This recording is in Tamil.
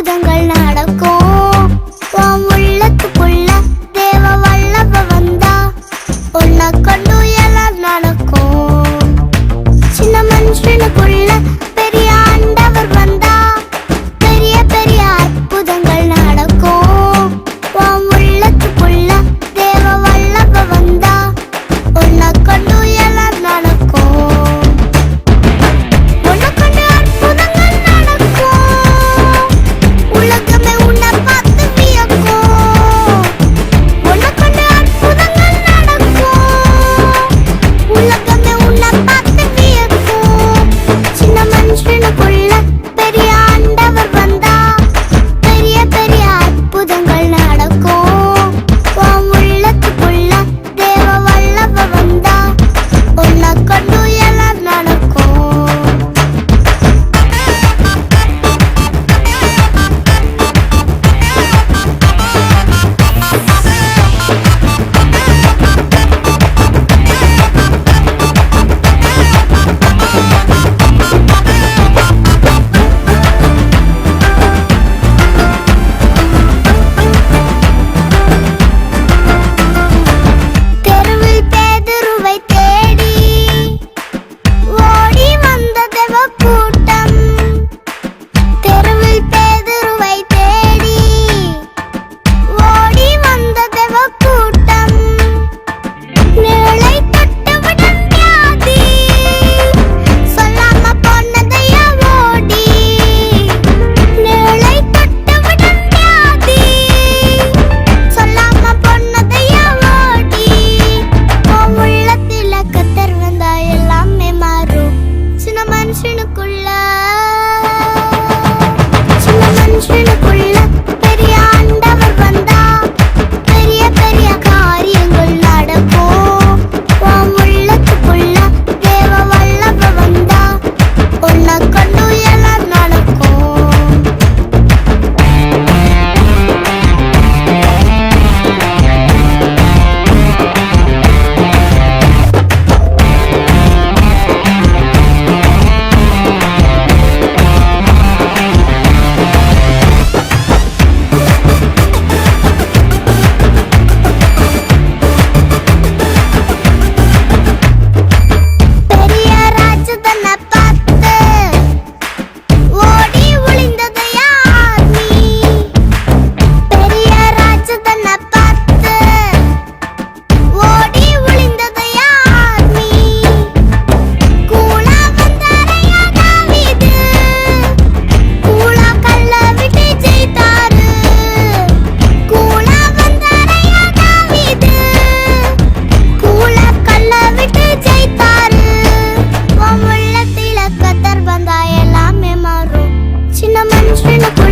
அற்புதங்கள் நடக்கும். உன் உள்ளத்துக்குள்ள தேவ வல்லவ வந்தா உன்னை கொண்டு எல்லாம் நடக்கும். சின்ன மனுஷனுக்குள்ள பெரிய ஆண்டவர் வந்தா பெரிய பெரிய அற்புதங்கள் நடக்கும். உன் உள்ளத்துக்குள்ள தேவ வல்லவ வந்தா உன்னை கொண்டு எல்லாம் நடக்கும். உன்னை கொண்டு அற்புதங்கள் நடக்கும். உலகமே உன்னை பார்த்து வியக்கும். உன்னை கொண்டு அற்புதங்கள் நடக்கும். உலகமே உன்னை பார்த்து வியக்கும். சின்ன மனுஷனுக்குள்ள பெரிய ஆண்டவர் வந்தா பெரிய பெரிய அற்புதங்கள் நடக்கும். உன் உள்ளத்துக்குள்ள தேவ வல்லவ வந்தா உன்னை கொண்டு எல்லாம் நடக்கும். தெருவில் பேதுருவை தேடி ஓடி வந்த தேவ கூட்டம். தெருவில் பேதுருவை தேடி ஓடி வந்த தேவ கூட்டம். நிழலை தொட்டவுடன் வியாதி சொல்லாம போனதையா ஓடி. நிழலை தொட்டவுடன் வியாதி சொல்லாம போனதையா ஓடி. உன் உள்ளத்தில கத்தர் வந்தா எல்லாமே மாறும். சின்ன மனுஷனுக்குள்ள பெரிய ஆண்டவர் வந்தா பெரிய பெரிய காரியங்கள் நடக்கும். உன் உள்ளத்துக்குள்ள தேவ வல்லவ வந்தா உன்னை கொண்டு எல்லாம் நடக்கும். பெரிய ராஜதனை பார்த்து ஓடி ஒளிந்தது யார் நீ? பெரிய ராஜதனை பார்த்து ஓடி ஒளிந்தது யார் நீ? கூலா வந்தாரையா தாவீது, கூலா கல்ல விட்டு ஜெயித்தாரு. கூலா வந்தாரையா தாவீது, கூலா கல்ல விட்டு ஜெயித்தாரு. உன் உள்ளத்தில கத்தர் வந்தா எல்லாமே மாறும். சின்ன மனுஷனுக்கு